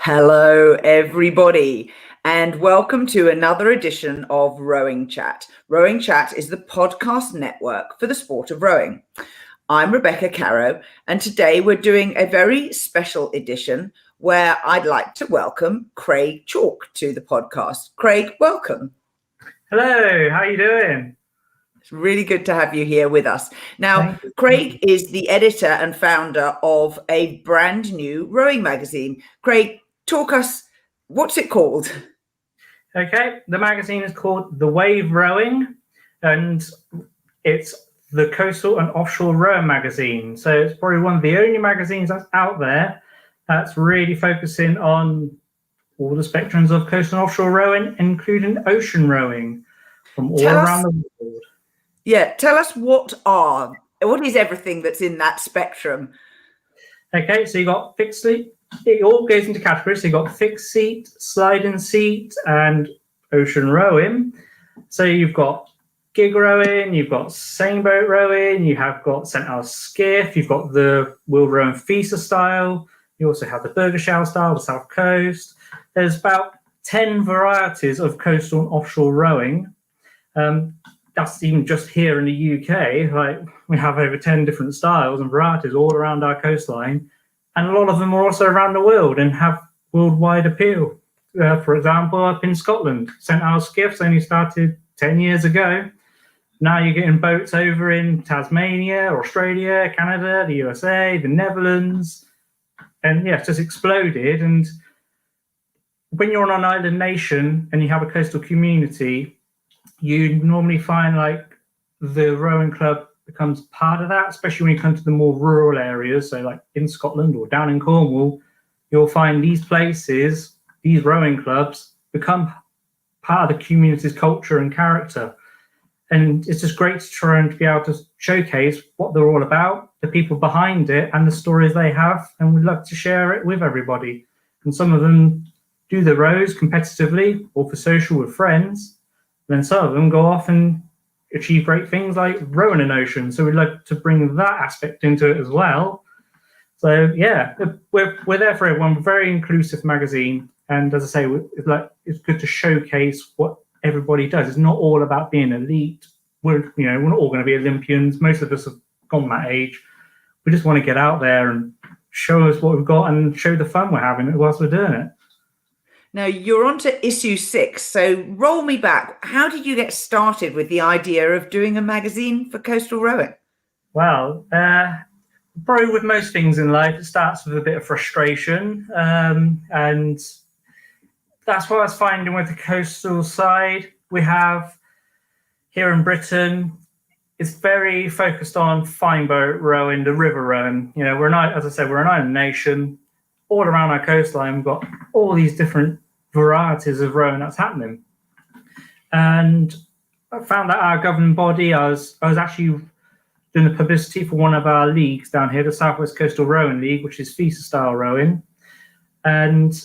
Hello, everybody, and welcome to another edition of Rowing Chat. Rowing Chat is the podcast network for the sport of rowing. I'm Rebecca Caro, and today we're doing a very special edition where I'd like to welcome Craig Chaulk to the podcast. Craig, welcome. Hello, how are you doing? It's really good to have you here with us. Now, Craig is the editor and founder of a brand new rowing magazine. Craig, talk us, what's it called? Okay, the magazine is called The Wave Rowing, and it's the Coastal and Offshore Rowing Magazine. So it's probably one of the only magazines that's out there that's really focusing on all the spectrums of coastal and offshore rowing, including ocean rowing from all around the world. Yeah, tell us what is everything that's in that spectrum? Okay, so you got fixed seat. It all goes into categories. So you got fixed seat, sliding seat, and ocean rowing. So you've got gig rowing, you've got sailboat rowing, you have got St Ayles skiff, you've got the wheel rowing FISA style. You also have the Burgershell style, the South Coast. There's about 10 varieties of coastal and offshore rowing. That's even just here in the UK. Like, we have over 10 different styles and varieties all around our coastline, and a lot of them are also around the world and have worldwide appeal. For example, up in Scotland, St Ayles skiffs only started 10 years ago. Now you're getting boats over in Tasmania, Australia, Canada, the USA, the Netherlands, and yeah, it's just exploded. And when you're on an island nation and you have a coastal community, you normally find like the rowing club becomes part of that, especially when you come to the more rural areas. So like in Scotland or down in Cornwall, you'll find these places, these rowing clubs become part of the community's culture and character. And it's just great to try and be able to showcase what they're all about, the people behind it, and the stories they have. And we'd love to share it with everybody. And some of them do the rows competitively or for social with friends. Then some of them go off and achieve great things like rowing an ocean. So we'd like to bring that aspect into it as well. So yeah, we're there for everyone. We're a very inclusive magazine, and as I say, it's good to showcase what everybody does. It's not all about being elite. We're not all going to be Olympians. Most of us have gone that age. We just want to get out there and show us what we've got and show the fun we're having whilst we're doing it. Now, you're on to issue 6, so roll me back. How did you get started with the idea of doing a magazine for coastal rowing? Well, probably with most things in life, it starts with a bit of frustration. And that's what I was finding with the coastal side. We have, here in Britain, it's very focused on fine boat rowing, the river rowing. We're an island nation. All around our coastline, we've got all these different varieties of rowing that's happening. And I found that our governing body, I was actually doing the publicity for one of our leagues down here, the Southwest Coastal Rowing League, which is FISA style rowing. And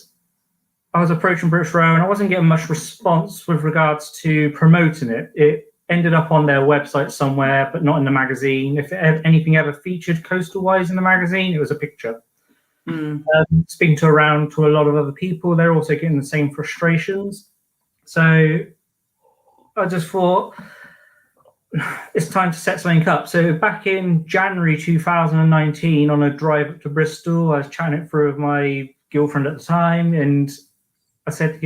I was approaching British Rowing. I wasn't getting much response with regards to promoting it. It ended up on their website somewhere, but not in the magazine. If anything ever featured coastal-wise in the magazine, it was a picture. Speaking to a lot of other people, they're also getting the same frustrations. So I just thought it's time to set something up. So back in January 2019, on a drive up to Bristol, I was chatting it through with my girlfriend at the time, and I said,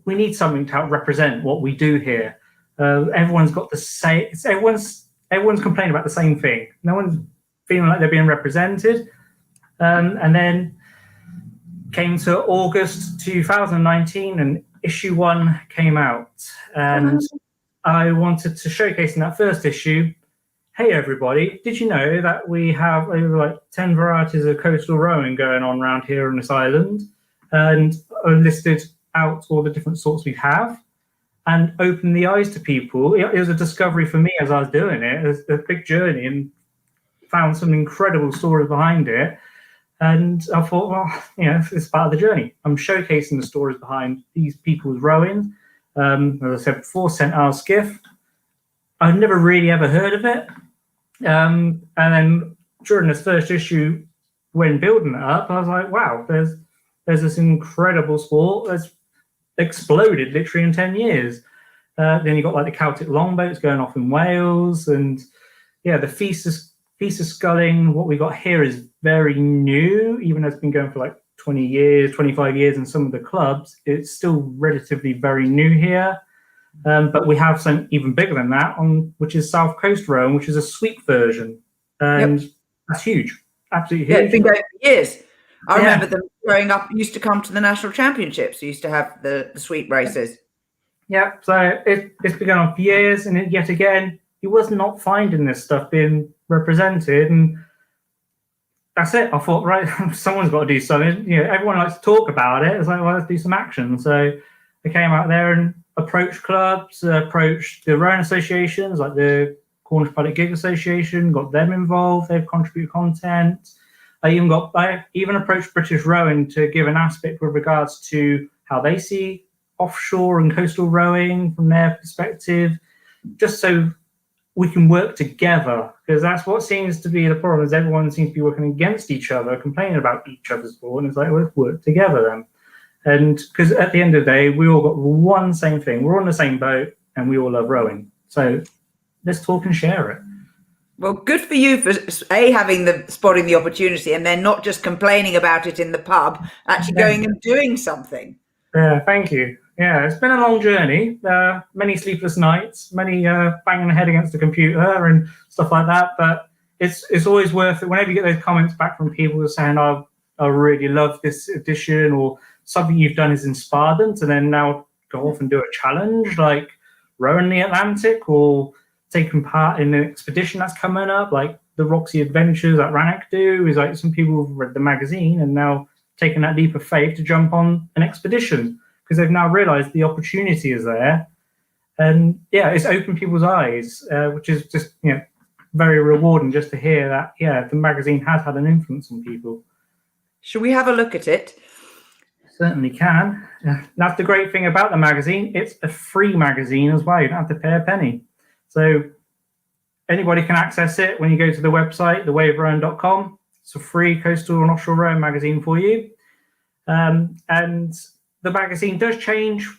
we need something to help represent what we do here. Everyone's got the same. Everyone's complaining about the same thing. No one's feeling like they're being represented. And then came to August 2019 and issue 1 came out. And I wanted to showcase in that first issue, hey, everybody, did you know that we have over 10 varieties of coastal rowing going on around here on this island? And I listed out all the different sorts we have and opened the eyes to people. It was a discovery for me as I was doing it. It was a big journey and found some incredible stories behind it. And I thought, well, it's part of the journey. I'm showcasing the stories behind these people's rowing. As I said before, St Ayles skiff. I'd never really ever heard of it. And then during this first issue, when building it up, I was like, wow, there's there's this incredible sport that's exploded literally in 10 years. Then you've got like the Celtic longboats going off in Wales, and yeah, the FISA sculling, what we got here is very new, even though it's been going for like 20 years, 25 years in some of the clubs. It's still relatively very new here. But we have something even bigger than that, which is South Coast Rowing, which is a sweep version. And that's huge. Absolutely huge. Yeah, it's been going for years. I remember them growing up, used to come to the national championships, used to have the sweep races. Yeah, so it's been going on for years, and yet again, he was not finding this stuff being represented, and that's it. I thought, right, someone's got to do something. You know, everyone likes to talk about it. It's like, well, let's do some action. So I came out there and approached clubs, approached the rowing associations, like the Cornish Pilot Gigs Association, got them involved. They've contributed content. I even approached British Rowing to give an aspect with regards to how they see offshore and coastal rowing from their perspective, just so we can work together, because that's what seems to be the problem, is everyone seems to be working against each other, complaining about each other's sport, and it's like, let's work together then. And because at the end of the day, we all got one same thing. We're on the same boat, and we all love rowing. So let's talk and share it. Well, good for you for spotting the opportunity, and then not just complaining about it in the pub, actually going and doing something. Yeah, thank you. Yeah, it's been a long journey. Many sleepless nights, many banging the head against the computer and stuff like that. But it's always worth it. Whenever you get those comments back from people who are saying, "Oh, I really love this edition," or something you've done has inspired them to then now go off and do a challenge like rowing the Atlantic, or taking part in an expedition that's coming up, like the Roxy Adventures that Rannoch do. Is like some people have read the magazine and now taking that leap of faith to jump on an expedition, because they've now realized the opportunity is there. And yeah, it's opened people's eyes, which is just, you know, very rewarding just to hear that, yeah, the magazine has had an influence on people. Should we have a look at it? Certainly can. That's the great thing about the magazine. It's a free magazine as well. You don't have to pay a penny. So anybody can access it when you go to the website, thewaverowing.com. It's a free coastal and offshore rowing magazine for you. And the magazine does change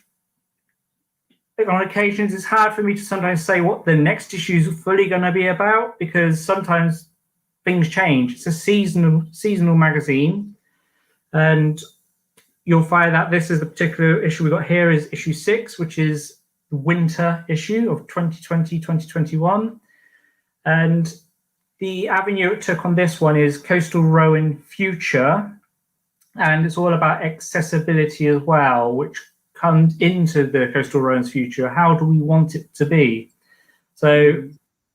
on occasions. It's hard for me to sometimes say what the next issue is fully going to be about, because sometimes things change. It's a seasonal magazine, and you'll find that this is the particular issue we got here is issue 6, which is the winter issue of 2020-2021. And the avenue it took on this one is Coastal Rowing Future, and it's all about accessibility as well, which comes into the Coastal Rowing's future. How do we want it to be? So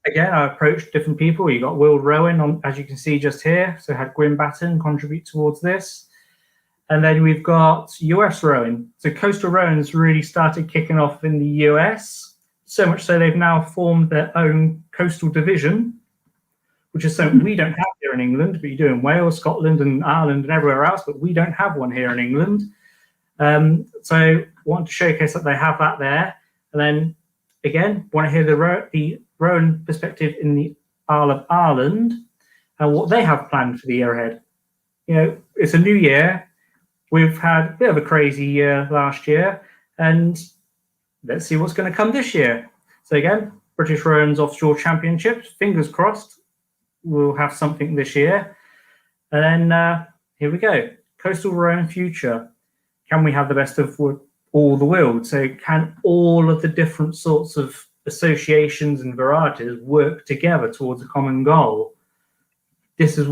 again, I approached different people. You got World Rowing on, as you can see just here. So I had Gwyn Batten contribute towards this. And then we've got US Rowing. So Coastal Rowing's really started kicking off in the US, so much so they've now formed their own coastal division, which is something we don't have here in England, but you do in Wales, Scotland, and Ireland, and everywhere else, but we don't have one here in England. So want to showcase that they have that there. And then, again, want to hear the rowing perspective in the Isle of Ireland and what they have planned for the year ahead. You know, it's a new year. We've had a bit of a crazy year last year, and let's see what's going to come this year. So again, British Rowing's Offshore Championships, fingers crossed, we'll have something this year. And then here we go. Coastal Rowing Future. Can we have the best of all the world? So can all of the different sorts of associations and varieties work together towards a common goal? This is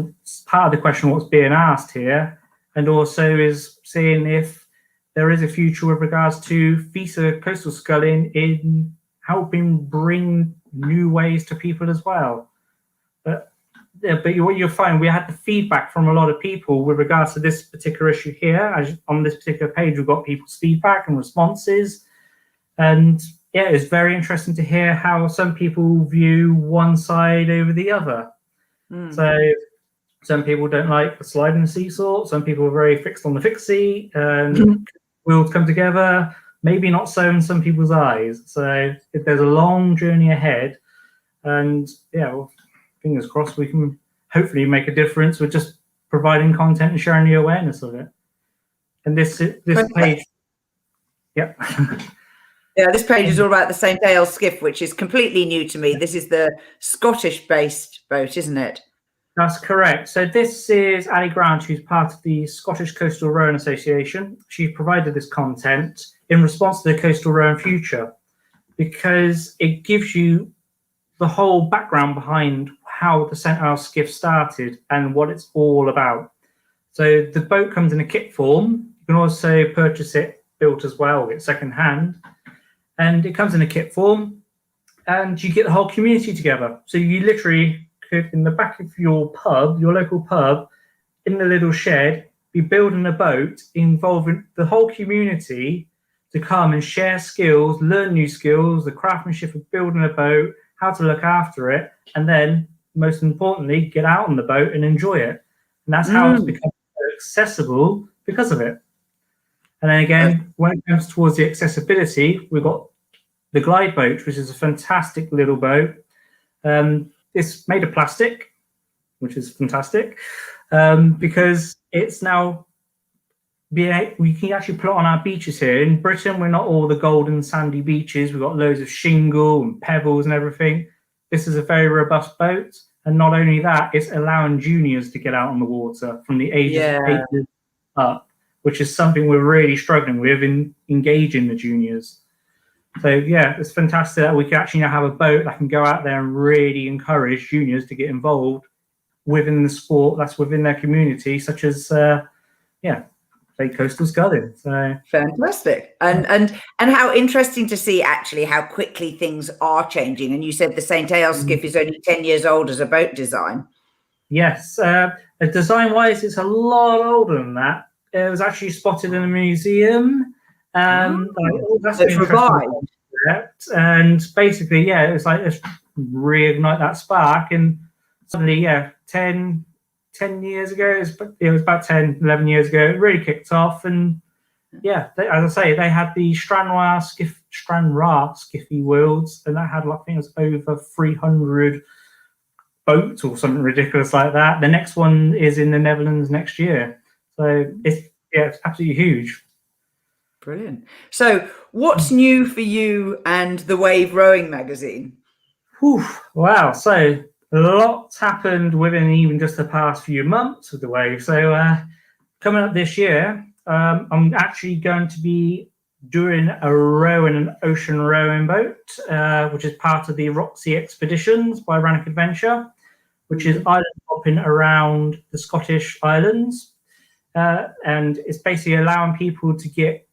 part of the question what's being asked here, and also is seeing if there is a future with regards to FISA coastal sculling in helping bring new ways to people as well. But what you'll find, we had the feedback from a lot of people with regards to this particular issue here. As on this particular page, we've got people's feedback and responses. And yeah, it's very interesting to hear how some people view one side over the other. So some people don't like the slide and the seesaw. Some people are very fixed on the fixie, and wheels come together. Maybe not so in some people's eyes. So there's a long journey ahead. And yeah, well, fingers crossed we can hopefully make a difference with just providing content and sharing the awareness of it. And this page, yep. Yeah, this page is all about the St Ayles skiff, which is completely new to me. This is the Scottish-based boat, isn't it? That's correct. So this is Ali Grant, who's part of the Scottish Coastal Rowing Association. She provided this content in response to the Coastal Rowing Future because it gives you the whole background behind how the St Ayles skiff started and what it's all about. So the boat comes in a kit form. You can also purchase it built as well, it's second hand. And it comes in a kit form and you get the whole community together. So you literally could, in the back of your pub, your local pub, in the little shed, be building a boat involving the whole community to come and share skills, learn new skills, the craftsmanship of building a boat, how to look after it, and then, most importantly, get out on the boat and enjoy it. And that's how it's become so accessible because of it. And then again, when it comes towards the accessibility, we've got the glide boat, which is a fantastic little boat. It's made of plastic, which is fantastic, because it's now we can actually put it on our beaches here. In Britain, we're not all the golden sandy beaches. We've got loads of shingle and pebbles and everything. This is a very robust boat. And not only that, it's allowing juniors to get out on the water from the ages of 8 years up, which is something we're really struggling with in engaging the juniors. So yeah, it's fantastic that we can actually now have a boat that can go out there and really encourage juniors to get involved within the sport that's within their community, such as say coastal sculling. So fantastic, and how interesting to see actually how quickly things are changing. And you said the St Ayles skiff is only 10 years old as a boat design. Yes, design-wise, it's a lot older than that. It was actually spotted in a museum. That's revived. And basically, yeah, it's like let's reignite that spark. And suddenly, 10 years ago, it was about 10, 11 years ago, it really kicked off. And yeah, as I say, they had the Stranraer skiffy worlds, and that had, I think it was over 300 boats or something ridiculous like that. The next one is in the Netherlands next year. So it's absolutely huge. Brilliant. So what's new for you and the Wave Rowing Magazine? Wow. So lots happened within even just the past few months with the Wave. So coming up this year, I'm actually going to be doing a rowing and ocean rowing boat, which is part of the Roxy Expeditions by Rannoch Adventure, which is island hopping around the Scottish islands. And it's basically allowing people to get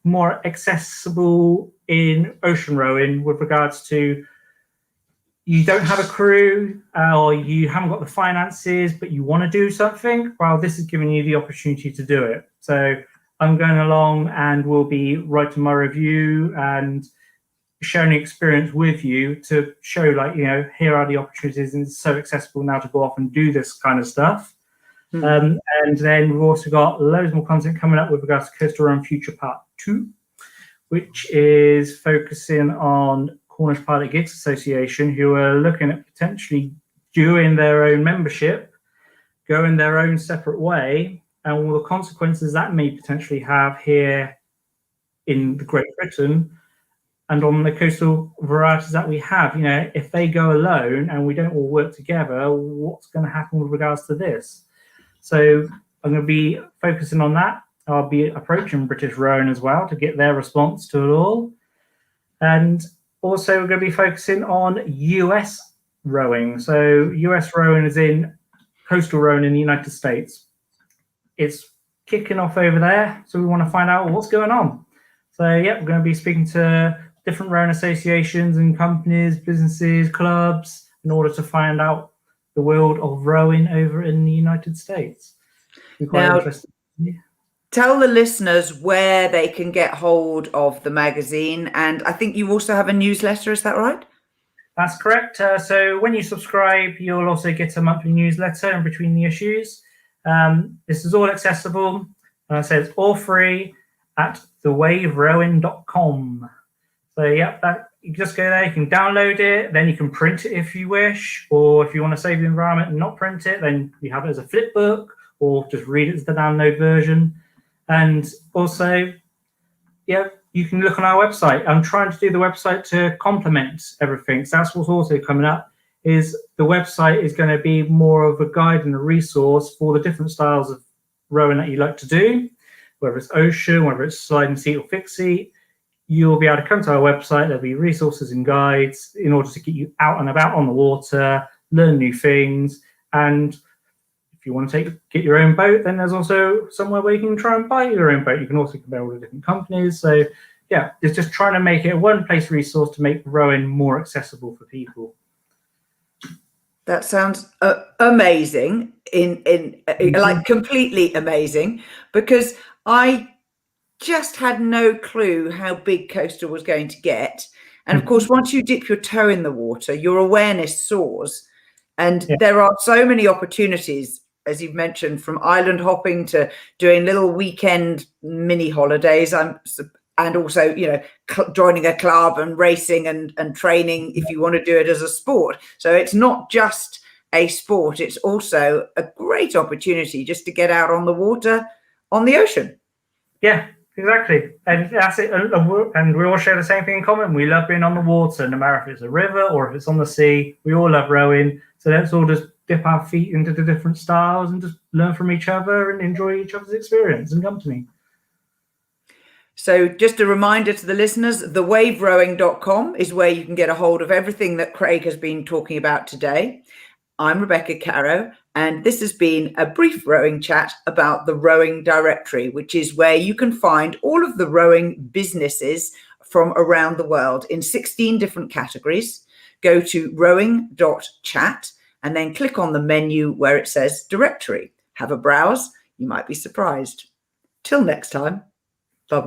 more accessible in ocean rowing with regards to you don't have a crew or you haven't got the finances, but you want to do something. Well, this is giving you the opportunity to do it. So I'm going along and will be writing my review and sharing the experience with you to show, like, here are the opportunities, and it's so accessible now to go off and do this kind of stuff. And then we've also got loads more content coming up with regards to Coastal Rowing Future Part 2, which is focusing on Cornish Pilot Gigs Association, who are looking at potentially doing their own membership, going their own separate way, and all the consequences that may potentially have here in Great Britain and on the coastal varieties that we have. If they go alone and we don't all work together, what's going to happen with regards to this? So I'm going to be focusing on that. I'll be approaching British Rowing as well to get their response to it all. And also we're going to be focusing on US rowing. So US rowing is in coastal rowing in the United States. It's kicking off over there. So we want to find out what's going on. So yeah, we're going to be speaking to different rowing associations and companies, businesses, clubs, in order to find out the world of rowing over in the United States. Now, tell the listeners where they can get hold of the magazine, and I think you also have a newsletter, is that right? That's correct. So when you subscribe, you'll also get a monthly newsletter in between the issues. This is all accessible. I say it's all free at thewaverowing.com. So yeah, you just go there, you can download it, then you can print it if you wish, or if you want to save the environment and not print it, then you have it as a flip book, or just read it as the download version. And also, yeah, you can look on our website. I'm trying to do the website to complement everything. So that's what's also coming up, is the website is going to be more of a guide and a resource for the different styles of rowing that you like to do, whether it's ocean, whether it's sliding seat or fixed seat. You'll be able to come to our website. There'll be resources and guides in order to get you out and about on the water, learn new things. And if you want to get your own boat, then there's also somewhere where you can try and buy your own boat. You can also compare all the different companies. So yeah, it's just trying to make it a one-place resource to make rowing more accessible for people. That sounds amazing, like completely amazing, because I just had no clue how big Coastal was going to get. And of course, once you dip your toe in the water, your awareness soars. And there are so many opportunities, as you've mentioned, from island hopping to doing little weekend mini holidays. And also, joining a club and racing and training if you want to do it as a sport. So it's not just a sport, it's also a great opportunity just to get out on the water, on the ocean. Yeah, exactly. And that's it. And we all share the same thing in common. We love being on the water, no matter if it's a river or if it's on the sea. We all love rowing. So let's all just dip our feet into the different styles and just learn from each other and enjoy each other's experience and company. So just a reminder to the listeners, thewaverowing.com is where you can get a hold of everything that Craig has been talking about today. I'm Rebecca Caro, and this has been a brief rowing chat about the Rowing Directory, which is where you can find all of the rowing businesses from around the world in 16 different categories. Go to rowing.chat and then click on the menu where it says directory. Have a browse. You might be surprised. Till next time.